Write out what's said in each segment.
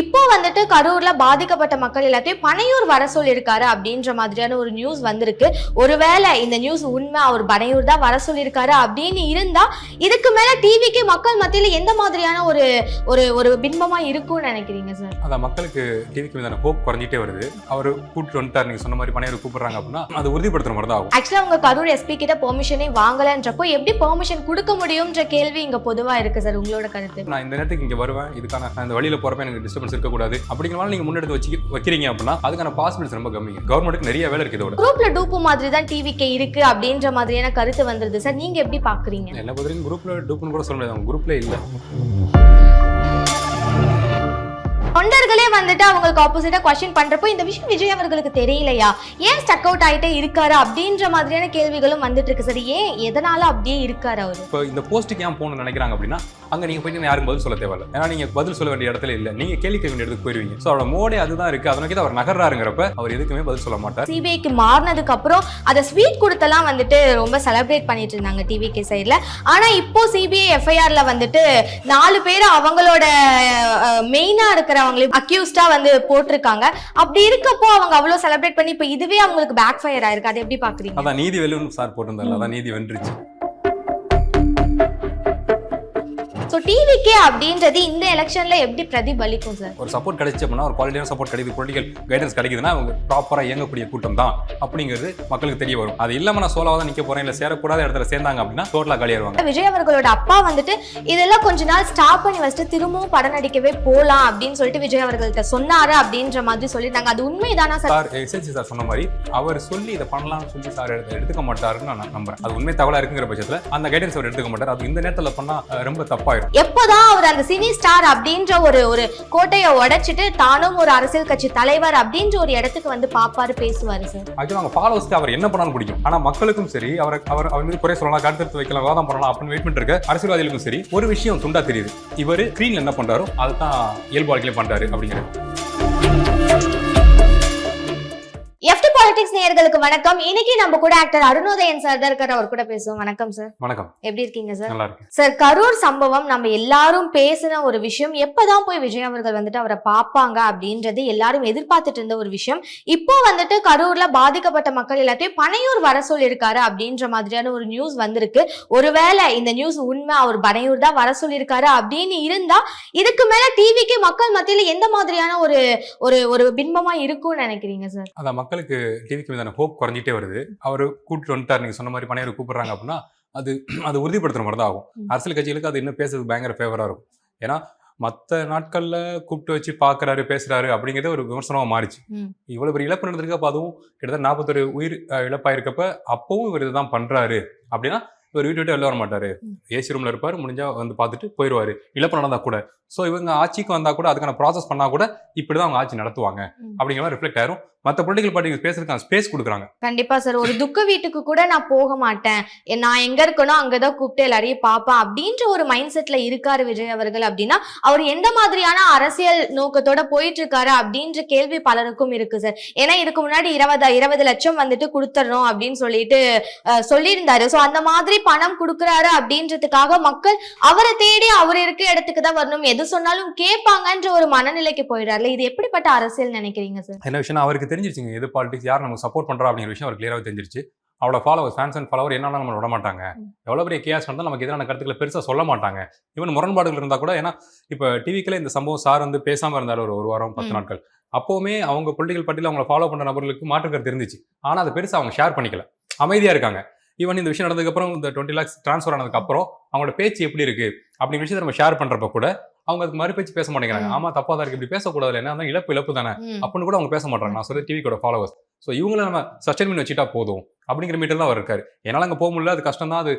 இப்போ வந்துட்டு கரூர்ல பாதிக்கப்பட்ட மக்கள் எல்லாத்தையும் பனையூர் வர சொல்லியிருக்காரு அப்படின்ற மாதிரியான ஒரு நியூஸ் வந்திருக்கு. ஒருவேளை இந்த நியூஸ் உண்மை, அவர் பனையூர் தான் வர சொல்லியிருக்காரு அப்படின்னு இருந்தா இதுக்கு மேல டிவிக்கு மக்கள் மத்தியில எந்த மாதிரியான ஒரு ஒரு ஒரு பின்பமா இருக்கும்னு நினைக்கிறீங்க சார்? அதான் மக்களுக்கு டிவிக்கு மீதான ஹோப் குறைஞ்சிட்டே வருது. அவர் கூப்பிட்டு வந்துட்டார், நீங்க சொன்ன மாதிரி பனையூர் கூப்பிடுறாங்க அப்படின்னா அது உறுதிப்படுத்துற மாதிரி தான் ஆகும். ஆக்சுவலா அவங்க கரூர் எஸ்பி கிட்ட பெர்மிஷனே வாங்கலன்றப்போ எப்படி பெர்மிஷன் கொடுக்க முடியும்ன்ற கேள்வி இங்க பொதுவா இருக்கு சார். உங்களோட கருத்து? நான் இந்த நேரத்துக்கு இங்க வருவேன், இதுக்கான நான் இந்த வழியில போறப்ப எனக்கு டிஸ்டர்பன்ஸ் இருக்கக்கூடாது அப்படிங்கிற நீங்க முன்னெடுத்து வைக்கிறீங்க அப்படின்னா அதுக்கான பாசிபிலிட்டிஸ் ரொம்ப கம்மி. கவர்மெண்ட்டுக்கு நிறைய வேலை இருக்கு. இதோட குரூப்ல டூப்பு மாதிரி தான் டிவிக்கு இருக்கு அப்படின்ற மாதிரியான கருத்து வந்தது சார். நீங்க எப்படி பாக்குறீங்க? என்ன பொறுத்தவரைக்கும் குரூப்ல டூப்புன்னு கூட சொல்ல முடியாது, அவங்க குரூப்ல இல்ல. தொண்டர்களே வந்துட்டு அவங்களுக்கு ஆப்போசிட்டா क्वेश्चन பண்றப்போ இந்த விஷயம் விஜய் அவர்களுக்கு தெரியலையா, ஏன் ஸ்டக் அவுட் ஆயிட்டே இருக்காரு அப்படின்ற மாதிரியான கேள்விகளும் வந்துட்டு இருக்கு சார். ஏன் எதனால அப்படியே இருக்காரு அவரு? இப்போ இந்த போஸ்ட்டுக்கு ஏன் போகணும்னு நினைக்கிறாங்க அப்படின்னா அங்க நீங்க போயிட்டு யாரும் பதில் சொல்ல தேவையில்ல. ஏன்னா நீங்க பதில் சொல்ல வேண்டிய இடத்துல இல்ல, நீங்க கேள்வி கேட்க வேண்டிய இடத்துக்கு போயிருவீங்க. ஸோ அவரோட மோடே அதுதான் இருக்கு. அதனால அவர் நகர்றாருங்கிறப்ப அவர் எதுக்குமே பதில் சொல்ல மாட்டார். சிபிஐக்கு மாறினதுக்கு அப்புறம் அதை ஸ்வீட் கொடுத்தெல்லாம் வந்துட்டு ரொம்ப செலிப்ரேட் பண்ணிட்டு இருந்தாங்க டிவிகே சைட்ல. ஆனா இப்போ சிபிஐ எஃப்ஐஆர்ல வந்துட்டு 4 பேர் அவங்களோட மெயினா இருக்கிறவங்களையும் அக்யூஸ்டா வந்து போட்டிருக்காங்க. அப்படி இருக்கப்போ அவங்க அவ்வளவு செலிப்ரேட் பண்ணி இப்போ இதுவே அவங்களுக்கு பேக் ஃபயர் ஆயிருக்கு. அதை எப்படி பாக்குறீங்க? அதான் நீதி வெல்லுன்னு சார் போட்டிருந்தாரு, அதான் நீதி வென்றுச்சு. ஸோ டிவிகே அப்படின்றது இந்த எலெக்ஷன்ல எப்படி பிரதிபலிக்கும் சார்? ஒரு சப்போர்ட் கிடைச்சு அப்படின்னா, ஒரு குவாலிட்டியான சப்போர்ட் கிடைக்குது, பொலிட்டிக்கல் கைடன்ஸ் கிடைக்குதுன்னா அவங்க ப்ராப்பரா இயங்கக்கூடிய கூட்டம் தான் அப்படிங்கிறது மக்களுக்கு தெரிய வரும். அது இல்லாம நான் சோலாவா தான் நிக்க போறேன், இல்ல சேரக்கூடாத இடத்துல சேர்ந்தாங்க அப்படின்னா டோட்டலா காலியாயிருவாங்க. விஜய் அவர்களோட அப்பா வந்துட்டு இதெல்லாம் கொஞ்ச நாள் ஸ்டாப் பண்ணி வச்சுட்டு திரும்பவும் படம் நடிக்கவே போலாம் அப்படின்னு சொல்லிட்டு விஜய் அவர்கள்ட்ட சொன்னாரு அப்படின்ற மாதிரி சொல்லியிருந்தாங்க. அது உண்மைதானா சார்? எஸ்எல்சி சார் சொன்ன மாதிரி அவர் சொல்லி இதை பண்ணலாம்னு சொல்லி சார் எடுத்துக்க மாட்டாருன்னு நான் நம்புறேன். அது உண்மை தகவலா இருக்குங்கிற பட்சத்துல அந்த கைடன்ஸ் அவர் எடுத்துக்க மாட்டார். அது இந்த நேரத்துல பண்ணா ரொம்ப தப்பாயிரும். எப்போதான் அவர் அந்த சினி ஸ்டார் அப்படின்ற ஒரு கோட்டையை உடைச்சிட்டு தானும் ஒரு அரசியல் கட்சி தலைவர் அப்படின்ற ஒரு இடத்துக்கு வந்து பாப்பாரு, பேசுவாரு சார்? ஆக்சுவலா அவங்க ஃபாலோவர்ஸ்க்கு அவர் என்ன பண்ணாலும் பிடிக்கும். ஆனா மக்களுக்கும் சரி, அவர் மீது குறை சொல்லலாம், கருத்து வைக்கலாம், வாதம் பண்ணலாம் அப்படின்னு வெயிட் பண்ணிட்டு இருக்க அரசியல்வாதிகளுக்கும் சரி ஒரு விஷயம் துண்டா தெரியுது. இவர் ஸ்கிரீன்ல என்ன பண்றாரோ அதுதான் இயல்பு வாழ்க்கையில பண்றாரு அப்படிங்கிறது. எஃப்டி பாலிடிக்ஸ் நேயர்களுக்கு வணக்கம். இன்னைக்கு நம்ம கூட ஆக்டர் அருணோதயன் சார் தான் இருக்காரு, அவர் கூட பேசுவோம். வணக்கம் சார். வணக்கம். எப்படி இருக்கீங்க சார்? நல்லா இருக்கு சார். கரூர் சம்பவம் நம்ம எல்லாரும் பேசின ஒரு விஷயம். எப்பதான் போய் விஜய் அவர்கள் வந்துட்டு அவரை பார்ப்பாங்க அப்படின்றது எல்லாரும் எதிர்பார்த்துட்டு இருந்த ஒரு விஷயம். இப்போ வந்துட்டு கரூர்ல பாதிக்கப்பட்ட மக்கள் எல்லாத்தையும் பனையூர் வர சொல்லியிருக்காரு அப்படின்ற மாதிரியான ஒரு நியூஸ் வந்திருக்கு. ஒருவேளை இந்த நியூஸ் உண்மை, அவர் பனையூர் தான் வர சொல்லியிருக்காரு அப்படின்னு இருந்தா இதுக்கு மேல டிவிக்கு மக்கள் மத்தியில எந்த மாதிரியான ஒரு ஒரு ஒரு பின்பமா இருக்கும்னு நினைக்கிறீங்க சார்? அதான் மக்களுக்கு டிவிக்கு மீதான ஹோப் குறைஞ்சிட்டே வருது. அவர் கூப்பிட்டு வந்துட்டார், நீங்க சொன்ன மாதிரி பனையூர் கூப்பிடுறாங்க அப்படின்னா அது உறுதிப்படுத்துற மாதிரி தான் ஆகும். அரசியல் கட்சிகளுக்கு அது இன்னும் பேசுறது பயங்கர ஃபேவரா இருக்கும். ஏன்னா மற்ற நாட்கள்ல கூப்பிட்டு வச்சு பாக்குறாரு, பேசுறாரு அப்படிங்கிறது ஒரு விமர்சனமா மாறிச்சு. இவ்வளவு பெரிய இழப்பு நடந்திருக்கு. அப்ப அதுவும் கிட்டத்தட்ட 41 உயிர் இழப்பாயிருக்கப்ப அப்பவும் இவர் இதுதான் பண்றாரு அப்படின்னா இவர் வீட்டு விட்டு வெளில வர மாட்டாரு, ஏசி ரூம்ல இருப்பாரு, முடிஞ்சா வந்து பார்த்துட்டு போயிடுவாரு. இழப்பு நடந்தா கூட ஸோ இவங்க ஆட்சிக்கு வந்தா கூட அதுக்கான ப்ராசஸ் பண்ணா கூட இப்படிதான் அவங்க ஆட்சி நடத்துவாங்க அப்படிங்கிற மாதிரி ரிஃப்ளெக்ட் ஆயிரும். மற்ற பொலிட்டிக்கல் பார்ட்டிக்கு பேசுறதுக்கான ஸ்பேஸ் கொடுக்குறாங்க. கண்டிப்பா சார். ஒரு துக்க வீட்டுக்கு கூட நான் போக மாட்டேன், நான் எங்க இருக்கணும் அங்கதான் கூப்பிட்டு எல்லாரையும் பாப்பேன் அப்படின்ற ஒரு மைண்ட் செட்ல இருக்காரு விஜய் அவர்கள். அப்படின்னா அவர் எந்த மாதிரியான அரசியல் நோக்கத்தோட போயிட்டு இருக்காரு அப்படின்ற கேள்வி பலருக்கும் இருக்கு சார். ஏன்னா இதுக்கு முன்னாடி 20 லட்சம் வந்துட்டு கொடுத்துடணும் அப்படின்னு சொல்லிட்டு சொல்லியிருந்தாரு. ஸோ அந்த மாதிரி பணம் கொடுக்குறாரு அப்படின்றதுக்காக மக்கள் அவரை தேடி அவர் இருக்க இடத்துக்கு தான் வரணும், எது சொன்னாலும் கேட்பாங்கன்ற ஒரு மனநிலைக்கு போயிடாரு. இது எப்படிப்பட்ட அரசியல் நினைக்கிறீங்க சார்? என்ன விஷயம் அவருக்கு தெரிஞ்சிருச்சுங்க, எது பாலிடிக்ஸ் யார் நமக்கு சப்போர்ட் பண்றா அப்படிங்கிற விஷயம் அவருக்கு கிளியராக தெரிஞ்சிருச்சு. அவளோட ஃபாலோவர், ஃபேன்ஸ் அண்ட் ஃபாலோவர் என்னன்னா நம்ம விட மாட்டாங்க. எவ்வளவு பெரிய கேஸ் வந்தாலும் நமக்கு எதிரான கருத்துக்களை பெருசா சொல்ல மாட்டாங்க. ஈவன் முரண்பாடுகள் இருந்தா கூட, ஏன்னா இப்ப டிவிக்குள்ள இந்த சம்பவம் சார் வந்து பேசாம இருந்தாரு ஒரு வாரம் 10 நாட்கள். அப்பவுமே அவங்க பொலிட்டிக்கல் பார்ட்டியில அவங்களை ஃபாலோ பண்ற நபர்களுக்கு மாற்று கருத்து இருந்துச்சு. ஆனா அதை பெருசா அவங்க ஷேர் பண்ணிக்கல, அமைதியா இருக்காங்க. ஈவன் இந்த விஷயம் நடந்ததுக்கு அப்புறம், இந்த 20 lakhs டிரான்ஸ்ஃபர் ஆனதுக்கு அப்புறம் அவங்களோட பேச்சு எப்படி இருக்கு அப்படிங்கிற விஷயத்தை நம்ம ஷேர் பண்றப்ப கூட அவங்க அதுக்கு மறு பேச்சு பேச மாட்டேங்கிறாங்க. ஆமா தப்பா தான் இருக்கு, இப்படி பேசக்கூடாது, என்ன இழப்பு தானே அப்படின்னு கூட அவங்க பேச மாட்டாங்க. நான் சொல்ல டிவிக்கோட ஃபாலோவர்ஸ். ஸோ இவங்களை நம்ம சஸ்டைன் பண்ணி வச்சுட்டா போதும் அப்படிங்கிற மீட்டர் தான் அவர் இருக்காரு. என்னால் அங்கே போக முடியல, அது கஷ்டம் தான், அது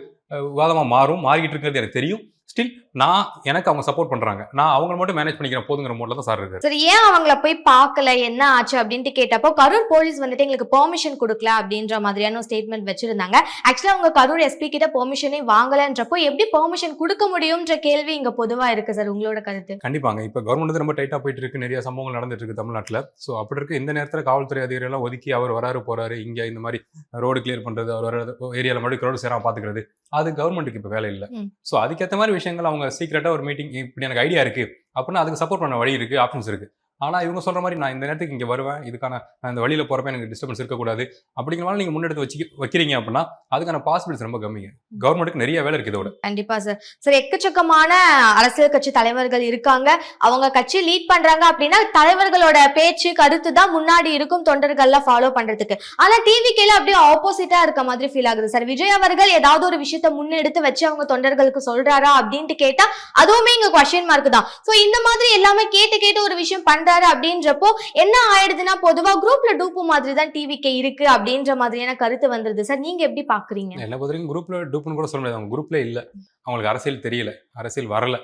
விவாதமாக மாறிக்கிட்டு இருக்கிறது எனக்கு தெரியும். ஸ்டில் எனக்கு அவங்க சப்போர்ட் பண்றாங்க, நான் அவங்க மட்டும் மேனேஜ் பண்ணிக்கிறேன் போதுங்கிற மோட்ல தான் சார் இருக்கு. சரி, ஏன் அவங்கள போய் பார்க்கல, என்ன ஆச்சு அப்படின்ட்டு கேட்டப்போ கரூர் போலீஸ் வந்துட்டு எங்களுக்கு பெர்மிஷன் கொடுக்கல அப்படின்ற மாதிரியான ஸ்டேட்மெண்ட் வச்சிருந்தாங்க. ஆக்சுவலா அவங்க கரூர் எஸ்பி கிட்ட பெர்மிஷனே வாங்கலன்றப்போ எப்படி பெர்மிஷன் கொடுக்க முடியும்ன்ற கேள்வி இங்க பொதுவா இருக்கு சார். உங்களோட கருத்து? கண்டிப்பாங்க. இப்ப கவர்மெண்ட் ரொம்ப டைட்டா போயிட்டு இருக்கு, நிறைய சம்பவங்கள் நடந்துட்டு இருக்கு தமிழ்நாட்டுல. ஸோ அப்படி இருக்கு இந்த நேரத்தில் காவல்துறை அதிகாரிகள் எல்லாம் ஒதுக்கி அவர் வராரு போறாரு, இங்க இந்த மாதிரி ரோடு கிளியர் பண்றது, அவர் ஏரியால மறுபடியும் ரோடு சேராம பாத்துக்கிறது, அது கவர்மெண்ட்டுக்கு இப்ப வேலை இல்லை. ஸோ அதுக்கேற்ற மாதிரி விஷயங்கள் அவங்க அவங்க சீக்கிரட்டா ஒரு மீட்டிங் இப்படி எனக்கு ஐடியா இருக்கு அப்படின்னா அதுக்கு சப்போர்ட் பண்ண வழி இருக்கு, ஆப்ஷன்ஸ் இருக்கு. ஆனா இவங்க சொல்ற மாதிரி நான் இந்த நேரத்துக்கு இங்க வருவேன், இதுக்கான நான் இந்த வழியில போறப்ப எனக்கு டிஸ்டர்பன்ஸ் இருக்கக்கூடாது அப்படிங்கிற மாதிரி நீங்க முன்னெடுத்து வைக்கிறீங்க அப்படின்னா அதுக்கான பாசிபிலிட்டிஸ் ரொம்ப கம்மிங்க. கவர்மெண்ட்டுக்கு நிறைய வேலை இருக்கு இதோட. கண்டிப்பா சார். சார் எக்கச்சக்கமான அரசியல் கட்சி தலைவர்கள் இருக்காங்க. அவங்க கட்சி லீட் பண்றாங்க அப்படின்னா தலைவர்களோட பேச்சு கருத்து தான் முன்னாடி இருக்கும் தொண்டர்கள்லாம் ஃபாலோ பண்றதுக்கு. ஆனா டிவிகேல அப்படியே ஆப்போசிட்டா இருக்க மாதிரி ஃபீல் ஆகுது சார். விஜய் அவர்கள் ஏதாவது ஒரு விஷயத்த முன்னெடுத்து வச்சு அவங்க தொண்டர்களுக்கு சொல்றாரா அப்படின்ட்டு கேட்டா அதுவுமே இங்க கொஸ்டின் மார்க் தான். சோ இந்த மாதிரி எல்லாமே கேட்டு ஒரு விஷயம் பண்றாரு அப்படின்றப்போ என்ன ஆயிடுதுன்னா பொதுவா குரூப்ல டூப்பு மாதிரி தான் டிவிகே இருக்கு அப்படின்ற மாதிரியான கருத்து வந்துருது சார். நீங்க எப்படி பாக்குறீங்க? எல்லா பொறுத்தவரைக்கும் குரூப்ல டூப்னு கூட சொல்ல முடியாது. அவங்க குரூப்ல இல்ல, அவங்களுக்கு அரசியல் தெரியல, அரசியல் வரல,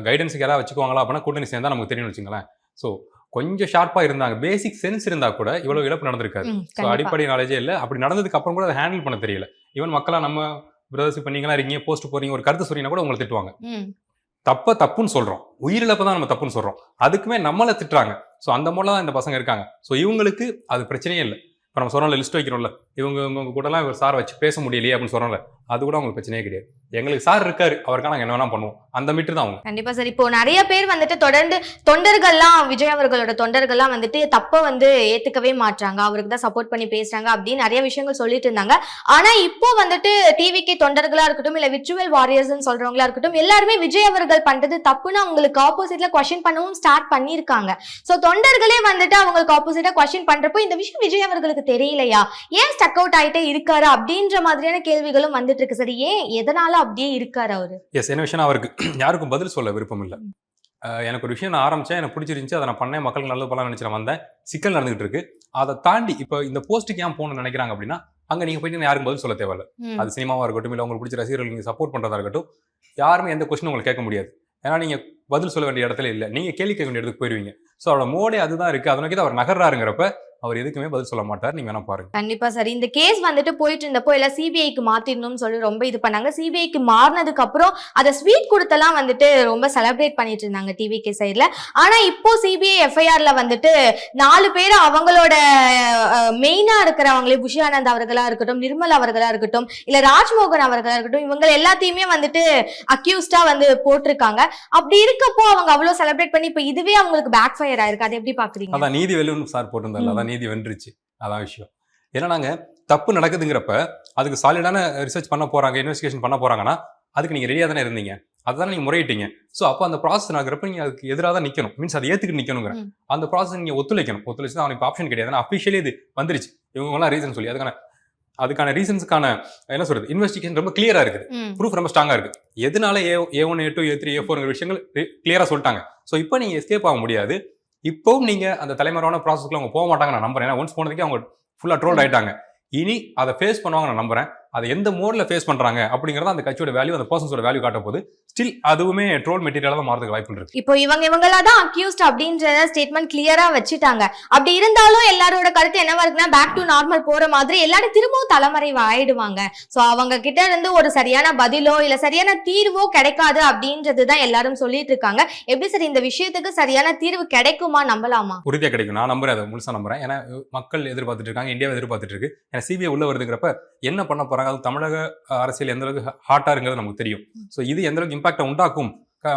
கைடன்ஸுக்கு யாராவது வச்சுக்குவாங்களா அப்படின்னா கூட்டணி சேர்ந்தா நமக்கு தெரியும்னு வச்சுங்களேன். ஸோ கொஞ்சம் ஷார்ப்பா இருந்தாங்க, பேசிக் சென்ஸ் இருந்தா கூட இவ்வளவு இழப்பு நடந்திருக்காது. ஸோ அடிப்படை நாலேஜே இல்லை. அப்படி நடந்ததுக்கு அப்புறம் கூட அதை ஹேண்டில் பண்ண தெரியல. ஈவன் மக்களா நம்ம பிரதர்ஸ் இப்போ நீங்களா இருக்கீங்க, போஸ்ட் போறீங்க, ஒரு கருத்து சொன்னீங்கன்னா கூட உங்களை திட்டுவாங்க. தப்புன்னு சொல்றோம், உயிரிழப்பை தான் நம்ம தப்புன்னு சொல்றோம், அதுக்குமே நம்மளை திட்டுறாங்க. ஸோ அந்த மூலம் தான் இந்த பசங்க இருக்காங்க. ஸோ இவங்களுக்கு அது பிரச்சனையே இல்லை. இப்போ நம்ம சொல்றோம்ல, லிஸ்ட் வைக்கிறோம்ல, இவங்க கூடலாம் இவர் சார் வச்சு பேச முடியலையே அப்படின்னு சொல்றோம்ல, அது கூட அவங்களுக்கு பிரச்சனையே கிடையாது. எங்களுக்கு சார் இருக்காரு, அவருக்காக நாங்கள் என்ன வேணா பண்ணுவோம், அந்த மீட்டர் தான் அவங்க. கண்டிப்பா சார். இப்போ நிறைய பேர் வந்துட்டு தொடர்ந்து தொண்டர்கள்லாம் விஜய் அவர்களோட தொண்டர்கள்லாம் வந்துட்டு தப்ப ஏத்துக்கவே மாட்டாங்க, அவருக்கு தான் சப்போர்ட் பண்ணி பேசுறாங்க அப்படின்னு நிறைய விஷயங்கள் சொல்லிட்டு இருந்தாங்க. ஆனா இப்போ வந்துட்டு டிவிகே தொண்டர்களா இருக்கட்டும், இல்ல விர்ச்சுவல் வாரியர்ஸ் சொல்றவங்களா இருக்கட்டும், எல்லாருமே விஜய் அவர்கள் பண்றது தப்புன்னு அவங்களுக்கு ஆப்போசிட்ல கொஸ்டின் பண்ணவும் ஸ்டார்ட் பண்ணிருக்காங்க. சோ தொண்டர்களே வந்துட்டு அவங்களுக்கு ஆப்போசிட்டா கொஸ்டின் பண்றப்போ இந்த விஷயம் விஜய் அவர்களுக்கு தெரியலையா, ஏன் ஸ்டக் அவுட் ஆயிட்டே இருக்காரு அப்படின்ற மாதிரியான கேள்விகளும் வந்துட்டு இருக்கு. சரி, ஏன் எதனால அப்படியே இருக்காரு அவரு? என்ன விஷயம், அவருக்கு யாருக்கும் பதில் சொல்ல விருப்பம் இல்லை. எனக்கு ஒரு விஷயம் நான் ஆரம்பிச்சேன், எனக்கு பிடிச்சிருந்துச்சு, அதை நான் பண்ணேன், மக்களுக்கு நல்லது பண்ணலாம் நினைச்சு நான் வந்தேன், சிக்கல் நடந்துகிட்டு இருக்கு. அதை தாண்டி இப்போ இந்த போஸ்ட்டுக்கு ஏன் போகணும்னு நினைக்கிறாங்க அப்படின்னா அங்க நீங்க போயிட்டு யாருக்கும் பதில் சொல்ல தேவையில்ல. அது சினிமாவா இருக்கட்டும், இல்லை உங்களுக்கு பிடிச்ச ரசிகர்கள் நீங்க சப்போர்ட் பண்றதா இருக்கட்டும், யாருமே எந்த கொஸ்டின் உங்களுக்கு கேட்க முடியாது. ஏன்னா நீங்க பதில் சொல்ல வேண்டிய இடத்துல இல்லை, நீங்க கேள்வி கேட்க வேண்டிய இடத்துக்கு போயிருவீங்க. ஸோ அவரோட மோடே அதுதான் இருக்கு. அதை நோக்கி தான் அவர் நகர்றாருங்கிறப்ப அவர் எதுக்குமே பதில் சொல்ல மாட்டார். நீங்க வேணா பாருங்க. கண்டிப்பா சார். இந்த கேஸ் வந்துட்டு போயிட்டு இருந்தப்போ எல்லாம் சிபிஐக்கு மாத்திரணும்னு சொல்லி ரொம்ப இது பண்ணாங்க. சிபிஐக்கு மாறினதுக்கு அப்புறம் அதை ஸ்வீட் கொடுத்தெல்லாம் வந்துட்டு ரொம்ப செலிப்ரேட் பண்ணிட்டு இருந்தாங்க டிவிகே சைட்ல. ஆனா இப்போ சிபிஐ எஃப்ஐஆர்ல வந்துட்டு 4 பேர் அவங்களோட மெயினா இருக்கிறவங்களே, புஷி ஆனந்த் அவர்களா இருக்கட்டும், நிர்மல் அவர்களா இருக்கட்டும், இல்ல ராஜ்மோகன் அவர்களா இருக்கட்டும், இவங்க எல்லாத்தையுமே வந்துட்டு அக்யூஸ்டா போட்டிருக்காங்க. அப்படி இருக்கப்போ அவங்க அவ்வளவு செலிப்ரேட் பண்ணி இப்ப இதுவே அவங்களுக்கு பேக் ஃபயர் ஆயிருக்கு. அதை எப்படி பாக்குறீங்க? அதான் நீதி வெல்லுன்னு சார் போட்டிருந்தாரு, அதான் நீதி வென்றுச்சு, அதான் விஷயம். ஏன்னா நாங்க தப்பு நடக்குதுங்கிறப்ப அதுக்கு சாலிடான ரிசர்ச் பண்ண போறாங்க, இன்வெஸ்டிகேஷன் பண்ண போறாங்கன்னா அதுக்கு நீங்க ரெடியா தானே இருந்தீங்க, அதுதான் நீங்க முறையிட்டீங்க. ஸோ அப்போ அந்த ப்ராசஸ் நடக்கிறப்ப நீங்க அதுக்கு எதிராக தான் நிக்கணும், மீன்ஸ் அதை ஏத்துக்கிட்டு நிக்கணுங்கிற அந்த ப்ராசஸ் நீங்க ஒத்துழைக்கணும். ஒத்துழைச்சு அவனுக்கு ஆப்ஷன் கிடையாது, அஃபிஷியலி இது வந்துருச்சு, இவங்கெல்லாம் ரீசன் சொல்லி அதுக்கான ரீசன்ஸ்க்கான என்ன சொல்றது, இன்வெஸ்டிகேஷன் ரொம்ப கிளியரா இருக்குது, ப்ரூஃப் ரொம்ப ஸ்ட்ராங்கா இருக்கு. எதனால A1 A2 A3 A4 விஷயங்கள் கிளியரா சொல்லிட்டாங்க. ஸோ இப்போ நீங்க எஸ்கேப் ஆக முடியாது. இப்போவும் நீங்க அந்த தலைமுறையான ப்ராசஸ்க்குள்ள அவங்க போக மாட்டாங்க நான் நம்புறேன். ஏன்னா ஒன்ஸ் போனதுக்கே அவங்க ஃபுல்லா ட்ரோல் ஆயிட்டாங்க. இனி அதை ஃபேஸ் பண்ணுவாங்க நான் நம்புறேன். அதை எந்த மோட்ல ஃபேஸ் பண்றாங்க அப்படிங்கறத அந்த கட்சியோட வேல்யூ, அந்த பர்சன்ஸோட வேல்யூ காட்ட போது ஸ்டில் அதுவுமே ட்ரோல் மெட்டீரியலா தான் மாறதுக்கு வாய்ப்பு இருக்கு. இப்போ இவங்களா தான் அக்யூஸ்ட் அப்படின்ற ஸ்டேட்மெண்ட் கிளியரா வச்சுட்டாங்க. அப்படி இருந்தாலும் எல்லாரோட கருத்து என்னவா இருக்குன்னா பேக் டு நார்மல் போற மாதிரி எல்லாரும் திரும்பவும் தலைமறைவு ஆயிடுவாங்க. சோ அவங்க கிட்ட இருந்து ஒரு சரியான பதிலோ இல்ல சரியான தீர்வோ கிடைக்காது அப்படின்றதுதான் எல்லாரும் சொல்லிட்டு இருக்காங்க. எப்படி சார் இந்த விஷயத்துக்கு சரியான தீர்வு கிடைக்குமா, நம்பலாமா? உறுதியா கிடைக்கும், நான் நம்புறேன், அதை முழுசா நம்புறேன். ஏன்னா மக்கள் எதிர்பார்த்துட்டு இருக்காங்க, இந்தியாவை எதிர்பார்த்துட்டு இருக்கு. ஏன்னா சிபிஐ உள்ள வருதுங்கிறப்ப என்ன பண்ண போறாங்க, அது தமிழக அரசியல் எந்த அளவுக்கு ஹாட்டா இருக்கிறது நமக்கு தெரியும். ஸோ இது எந்த அளவுக்கு இம்பாக்டை உண்டாக்கும்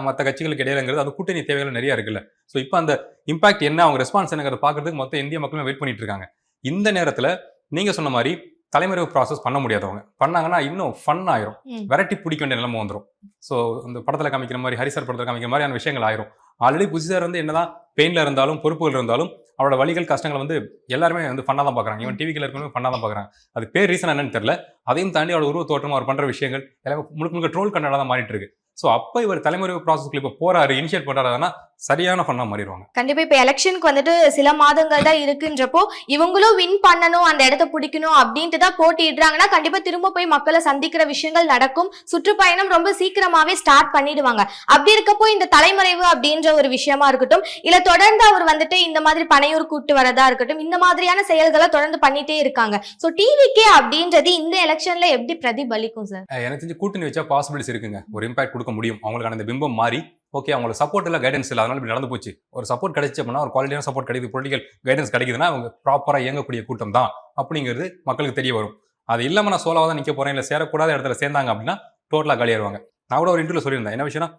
மற்ற கட்சிகளுக்கு இடையிலங்கிறது, அது கூட்டணி தேவைகள் நிறைய இருக்குல்ல. ஸோ இப்போ அந்த இம்பாக்ட் என்ன, அவங்க ரெஸ்பான்ஸ் என்னங்கிறத பார்க்கறதுக்கு மொத்த இந்திய மக்களுமே வெயிட் பண்ணிட்டு இருக்காங்க. இந்த நேரத்தில் நீங்க சொன்ன மாதிரி தலைமறைவு ப்ராசஸ் பண்ண முடியாதவங்க பண்ணாங்கன்னா இன்னும் ஃபன் ஆயிரும், வெரைட்டி பிடிக்க வேண்டிய நிலைமை வந்துடும். ஸோ இந்த படத்தில் காமிக்கிற மாதிரி, ஹரிசார் படத்தில் காமிக்கிற மாதிரியான விஷயங்கள் ஆயிரும். ஆல்ரெடி புஷிசார் என்னதான் பெயின்ல இருந்தாலும் பொறுப்புகள் இருந்தாலும் அவரோட வழிகள் கஷ்டங்கள் எல்லாருமே ஃபன்னா தான் பார்க்குறாங்க. இவன் டிவிக்கில் இருக்கணும் ஃபன்னா தான் பார்க்குறாங்க. அது பேர் ரீசன் என்னன்னு தெரியல. அதையும் தாண்டி அவரோட உருவ தோற்றம், அவர் பண்ற விஷயங்கள் எல்லாமே முழுக்க ட்ரோல் கண்டா தான் மாறிட்டு இருக்கு. சோ அப்ப இவர் தலைமுறை ப்ராசஸ்க்கு இப்ப போறாரு, இனிஷியேட் பண்றாருன்னா சரியான ஃபன்னா மாறிடுவாங்க. கண்டிப்பா இப்ப எலெக்ஷனுக்கு சில மாதங்கள் தான் இருக்குன்றப்போ இவங்களும் வின் பண்ணணும், அந்த இடத்த பிடிக்கணும் அப்படின்ட்டு தான் போட்டிடுறாங்கன்னா கண்டிப்பா திரும்ப போய் மக்களை சந்திக்கிற விஷயங்கள் நடக்கும். சுற்றுப்பயணம் ரொம்ப சீக்கிரமாவே ஸ்டார்ட் பண்ணிடுவாங்க. அப்படி இருக்கப்போ இந்த தலைமறைவு அப்படின்ற ஒரு விஷயமா இருக்கட்டும், இல்ல தொடர்ந்து அவர் இந்த மாதிரி பனையூர் கூட்டு வரதா இருக்கட்டும், இந்த மாதிரியான செயல்களை தொடர்ந்து பண்ணிட்டே இருக்காங்க. சோ டிவிகே அப்படின்றது இந்த எலெக்ஷன்ல எப்படி பிரதிபலிக்கும் சார்? எனக்கு தெரிஞ்சு கூட்டணி வச்சா பாசிபிலிட்டிஸ் இருக்குங்க, ஒரு இம்பாக்ட் கொடுக்க முடியும். அவங்களுக்கான இந்த பிம்பம் மாறி ஓகே அவங்களுக்கு சப்போர்ட் இல்லை, கைடன்ஸ் இல்லை, அதனால இப்படி நடந்து போச்சு. ஒரு சப்போர்ட் கிடைச்சு அப்படின்னா, ஒரு குவாலிட்டியான சப்போர்ட் கிடைக்குது, பொலிட்டிக்கல் கைடன்ஸ் கிடைக்குதுன்னா அவங்க ப்ராப்பரா இயங்கக்கூடிய கூட்டம் தான் அப்படிங்கிறது மக்களுக்கு தெரிய வரும். அது இல்லாம நான் சோலாவா தான் நிக்க போறேன், இல்லை சேரக்கூடாத இடத்துல சேர்ந்தாங்க அப்படின்னா டோட்டலா காலியாயிருவாங்க. நான் கூட ஒரு இன்டர்வியூல சொல்லியிருந்தேன். என்ன விஷயம்னா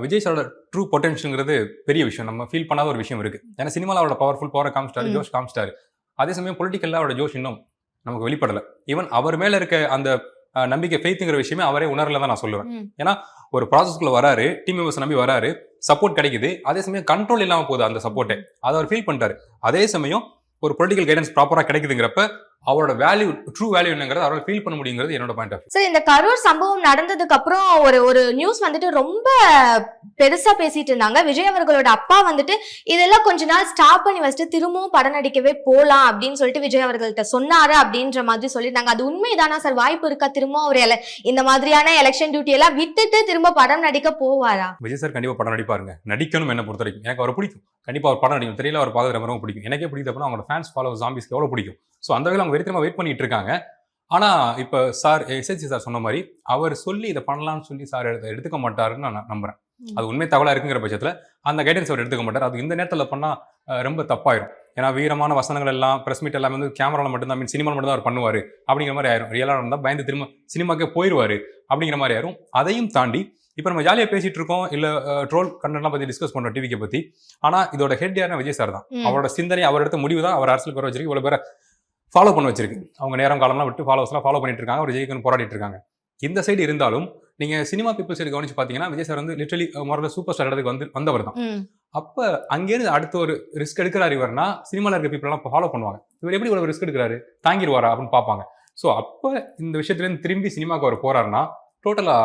விஜய் சாரோட ட்ரூ பொட்டன்ஷியல்ங்கிறது பெரிய விஷயம். நம்ம ஃபீல் பண்ணாத ஒரு விஷயம் இருக்கு. ஏன்னா சினிமாவில் அவரோட பவரை காமிச்சிட்டாரு, ஜோஷ் காமிச்சிட்டாரு. அதே சமயம் பொலிட்டிக்கல்ல அவரோட ஜோஷ் இன்னும் நமக்கு வெளிப்படலை. ஈவன் அவர் மேல இருக்க அந்த நம்பிக்கை, ஃபெய்த்துங்கிற விஷயமே அவரே உணரல தான் நான் சொல்லுவேன். ஏன்னா ஒரு ப்ராசஸ்க்குள்ள வராரு, டீம் மெம்பர்ஸ் நம்பி வராரு, சப்போர்ட் கிடைக்குது. அதே சமயம் கண்ட்ரோல் இல்லாம போகுது அந்த சப்போர்ட்டை. அதை அவர் ஃபீல் பண்ணிட்டாரு. அதே சமயம் ஒரு பொலிட்டிக்கல் கைடன்ஸ் ப்ராப்பரா கிடைக்குதுங்கிறப்ப அவரோட வேல்யூ, ட்ரூ வேல்யூ என்னங்கிறது அவரால் ஃபீல் பண்ண முடியுங்கிறது என்னோட பாயிண்ட் ஆஃப் வியூ. சார், இந்த கரூர் சம்பவம் நடந்ததுக்கு அப்புறம் ஒரு நியூஸ் வந்துட்டு ரொம்ப பெருசா பேசிட்டு இருந்தாங்க. விஜய் அவர்களோட அப்பா வந்துட்டு இதெல்லாம் கொஞ்ச நாள் ஸ்டாப் பண்ணி வச்சுட்டு திரும்பவும் படம் நடிக்கவே போலாம் அப்படின்னு சொல்லிட்டு விஜய் அவர்கள்ட்ட சொன்னாரு அப்படின்ற மாதிரி சொல்லியிருந்தாங்க. அது உண்மைதானா சார்? வாய்ப்பு இருக்கா திரும்ப அவர் இந்த மாதிரியான எலெக்ஷன் டியூட்டி எல்லாம் விட்டுட்டு திரும்ப படம் நடிக்க போவாரா? விஜய் சார் கண்டிப்பா படம் நடிப்பாருங்க. நடிக்கணும் என்ன பொறுத்த வரைக்கும். எனக்கு அவர் பிடிக்கும். கண்டிப்பா அவர் படம் நடிக்கும். தெரியல, அவர் பார்க்குற ரொம்ப பிடிக்கும். எனக்கே பிடிக்கும் அப்படின்னா அவங்களோட ஃபேன்ஸ் ஃபாலோவர்ஸ் ஜாம்பிஸ்க்கு எவ்வளவு பிடிக்கும். ஸோ அந்த வகையில் அவங்க வெறித்தனமா வெயிட் பண்ணிட்டு இருக்காங்க. ஆனா இப்ப சார் எஸ்எஸ்சி சார் சொன்ன மாதிரி அவர் சொல்லி இதை பண்ணலாம்னு சொல்லி சார் எடுத்துக்க மாட்டாருன்னு நான் நம்புறேன். அது உண்மை தகவலா இருக்குங்கிற பட்சத்துல அந்த கைடன்ஸ் அவர் எடுத்துக்க மாட்டார். அது இந்த நேரத்தில் பண்ணா ரொம்ப தப்பாயிரும். ஏன்னா வீரமான வசனங்கள் எல்லாம் பிரஸ் மீட் எல்லாமே வந்து கேமரால மட்டும்தான், மீன் சினிமாவில் மட்டும் தான் அவர் பண்ணுவாரு அப்படிங்கிற மாதிரி ஆயிரும். ரியலாக இருந்தால் பயந்து திரும்ப சினிமாக்கே போயிடுவாரு அப்படிங்கிற மாதிரி ஆயிரும். அதையும் தாண்டி இப்போ நம்ம ஜாலியாக பேசிட்டு இருக்கோம், இல்லை ட்ரோல் கண்டென்ட்லாம் பற்றி டிஸ்கஸ் பண்ணுறோம் டிவிக்கு பற்றி. ஆனால் இதோட ஹெட் யாருன்னா விஜய் சார் தான். அவரோட சிந்தனை, அவர் எடுத்த முடிவு தான் அவர் அரசியலுக்கு வர வச்சிருக்கு, இவ்வளோ பேரை ஃபாலோ பண்ண வச்சிருக்கு. அவங்க நேரம் காலம்லாம் விட்டு ஃபாலோவர்ஸ்லாம் ஃபாலோ பண்ணிட்டு இருக்காங்க, ஒரு ஜெயிக்கணும் போராடிட்டு இருக்காங்க. இந்த சைடு இருந்தாலும் நீங்க சினிமா பீப்புள் சைடு கவனிச்சு பார்த்தீங்கன்னா விஜய் சார் வந்து லிட்டரலி முறையில் சூப்பர் ஸ்டார் இடத்துக்கு வந்தவர் தான். அப்போ அங்கேருந்து அடுத்த ஒரு ரிஸ்க் எடுக்கிறாரு இவர்னா சினிமாவில் இருக்க பீப்புள் எல்லாம் ஃபாலோ பண்ணுவாங்க. இவர் எப்படி இவ்வளவு ரிஸ்க் எடுக்கிறாரு, தாங்கிடுவாரா அப்படின்னு பார்ப்பாங்க. ஸோ அப்போ இந்த விஷயத்துலேருந்து திரும்பி சினிமாவுக்கு அவர் போறாருன்னா டோட்டலா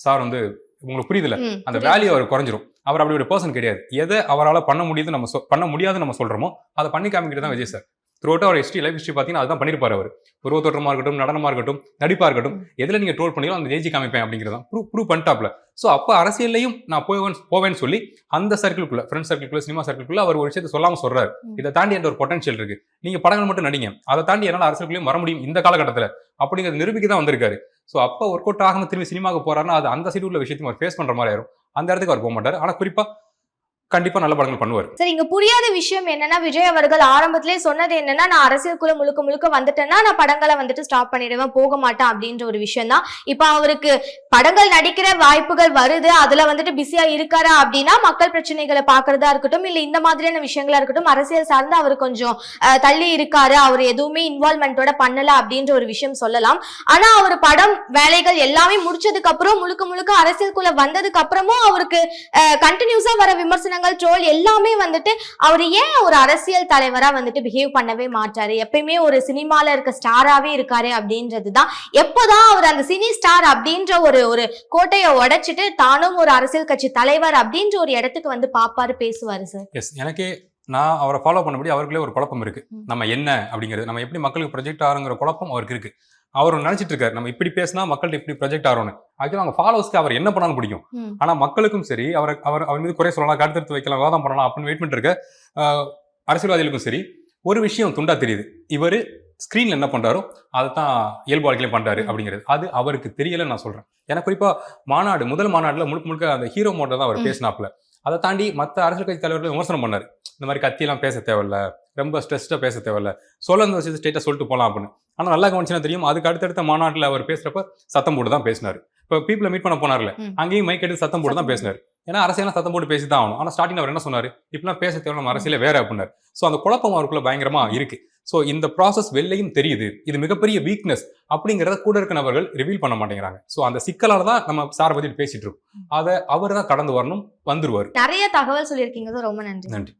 சார் வந்து உங்களுக்கு புரியுதுல, அந்த வேல்யூ அவர் குறைஞ்சிரும். அவர் அப்படி ஒரு பர்சன் கிடையாது. எதை அவரால் பண்ண முடியுது பண்ண முடியாதுன்னு நம்ம சொல்றோமோ அதை பண்ணி காமிக்கிட்டு தான் விஜய் சார். த்ரூ அவர் லைஃப் ஹிஸ்ட்ரி பார்த்தீங்கன்னா அதுதான் பண்ணிருப்பாரு. அவர் உருவத்தோட்டமா இருக்கட்டும், நடனமா இருக்கட்டும், நடிப்பா இருக்கட்டும், எதில் நீங்க ட்ரோல் பண்ணீங்களோ அந்த ஜெயிச்சு காமிப்பேன் அப்படிங்கிறதான் ப்ரூவ் பண்ணிட்டாப்ல. ஸோ அப்போ அரசியல்லையும் நான் போவேன்னு சொல்லி அந்த சர்க்கிள்குள்ள, ஃப்ரெண்ட் சர்க்கிள்குள்ள, சினிமா சர்க்கிள்குள்ள அவர் ஒரு விஷயத்தை சொல்லாம சொல்றாரு. இதை தாண்டி என்ற ஒரு பொட்டன்ஷியல் இருக்கு, நீங்க படங்கள் மட்டும் நடிங்க, அதை தாண்டி என்னால் அரசியலுக்குள்ளேயும் வர முடியும் இந்த காலகட்டத்தில் அப்படிங்கிறது நிரூபிக்க தான் வந்திருக்காரு. ஸோ அப்போ ஒர்க் அவுட் ஆகாம திரும்பி சினிமாவுக்கு போறாருன்னா அது அந்த சைடு உள்ள விஷயத்தையும் அவர் ஃபேஸ் பண்ற மாதிரி ஆயிரும். அந்த இடத்துக்கு அவர் போக மாட்டார். ஆனா குறிப்பா கண்டிப்பா நல்ல படங்கள் பண்ணுவார். சரி, இங்க புரியாத விஷயம் என்னன்னா விஜய் அவர்கள் ஆரம்பத்திலே சொன்னது என்னன்னா, நான் அரசியலுக்குள்ள முழுக்க வந்துட்டேன்னா நான் படங்களை வந்துட்டு ஸ்டாப் பண்ணிடுவேன், போக மாட்டேன் அப்படின்ற ஒரு விஷயம் தான். இப்ப அவருக்கு படங்கள் நடிக்கிற வாய்ப்புகள் வருது, அதுல வந்துட்டு பிஸியா இருக்காரா அப்படின்னா மக்கள் பிரச்சனைகளை பாக்குறதா இருக்கட்டும், இல்ல இந்த மாதிரியான விஷயங்களா இருக்கட்டும், அரசியல் சார்ந்து அவர் கொஞ்சம் தள்ளி இருக்காரு, அவர் எதுவுமே இன்வால்வ்மெண்டோட பண்ணல அப்படின்ற ஒரு விஷயம் சொல்லலாம். ஆனா அவர் படம் வேலைகள் எல்லாமே முடிச்சதுக்கு அப்புறம் முழுக்க அரசியலுக்குள்ள வந்ததுக்கு அப்புறமும் அவருக்கு கண்டினியூஸா வர விமர்சனம், ட்ரோல் எல்லாமே வந்துட்டு அவர் ஏன் ஒரு அரசியல் தலைவரா வந்துட்டு பிஹேவ் பண்ணவே மாட்டாரு, எப்பயுமே ஒரு சினிமால இருக்க ஸ்டாராவே இருக்காரு அப்படின்றதுதான். எப்போதான் அவர் அந்த சினி ஸ்டார் அப்படின்ற ஒரு கோட்டையை உடைச்சிட்டு தானும் ஒரு அரசியல் கட்சி தலைவர் அப்படின்ற ஒரு இடத்துக்கு வந்து பாப்பாரு, பேசுவாரு சார்? எஸ், எனக்கே நான் அவரை ஃபாலோ பண்ணபடி அவருக்குள்ளே ஒரு குழப்பம் இருக்கு. நம்ம என்ன அப்படிங்கிறது, நம்ம எப்படி மக்களுக்கு ப்ரொஜெக்ட் ஆகுங்கிற குழப்பம் அவருக்கு இருக்கு. அவர் நினைச்சிட்டு இருக்காரு நம்ம இப்படி பேசினா மக்கள்கிட்ட இப்படி ப்ரொஜெக்ட் ஆகிறோன்னு. ஆக்சுவலாக அவங்க ஃபாலோவர்ஸ்க்கு அவர் என்ன பண்ணாலும் பிடிக்கும். ஆனா மக்களுக்கும் சரி, அவர் மீது குறை சொல்லலாம், கருத்து வைக்கலாம், வாதம் பண்ணலாம் அப்படின்னு வெயிட் பண்ணிட்டு இருக்க அரசியல்வாதிகளுக்கும் சரி ஒரு விஷயம் துண்டா தெரியுது, இவர் ஸ்கிரீன்ல என்ன பண்றாரோ அதை தான் இயல்பு வாழ்க்கையிலும் பண்றாரு அப்படிங்கிறது. அது அவருக்கு தெரியலன்னு நான் சொல்றேன். ஏன்னா குறிப்பா முதல் மாநாடுல முழுக்க அந்த ஹீரோ மோட தான் அவர் பேசினாப்ல. அதை தாண்டி மற்ற அரசியல் கட்சி தலைவர்கள் விமர்சனம் பண்ணாரு. இந்த மாதிரி கத்தியெல்லாம் பேச தேவையில்ல, ரொம்ப ஸ்ட்ரெஸ்டா பேச தேவையில்ல, சொல்ல விஷயத்தை ஸ்ட்ரெயிட்டா சொல்லிட்டு போகலாம் அப்படின்னு. ஆனால் நல்லா கவனிச்சுன்னா தெரியும், அதுக்கு அடுத்தடுத்த மாநாட்டில் அவர் பேசுறப்ப சத்தம் போட்டு தான் பேசினாரு. இப்போ பீப்புளை மீட் பண்ண போனார்ல, அங்கேயும் மைக் எடுத்து சத்தம் போட்டு தான் பேசினாரு. ஏன்னா அரசியலாம் சத்தம் போட்டு பேசி தான் ஆகணும். ஆனால் ஸ்டார்டிங் அவர் என்ன சொன்னாரு, இப்பெல்லாம் பேச தேவை, நம்ம அரசியல வேற அப்படின்னாரு. ஸோ அந்த குழப்பம் அவருக்குள்ள பயங்கரமா இருக்கு. ஸோ இந்த ப்ராசஸ் வெளிலையும் தெரியுது, இது மிகப்பெரிய வீக்னஸ் அப்படிங்கிறத கூட இருக்க நபர்கள் ரிவீல் பண்ண மாட்டேங்கிறாங்க. ஸோ அந்த சிக்கலால தான் நம்ம சாரை பத்தி பேசிட்டு இருக்கோம். அதை அவர் தான் கடந்து வரணும், வந்துருவாரு. நிறைய தகவல் சொல்லியிருக்கீங்க, ரொம்ப நன்றி.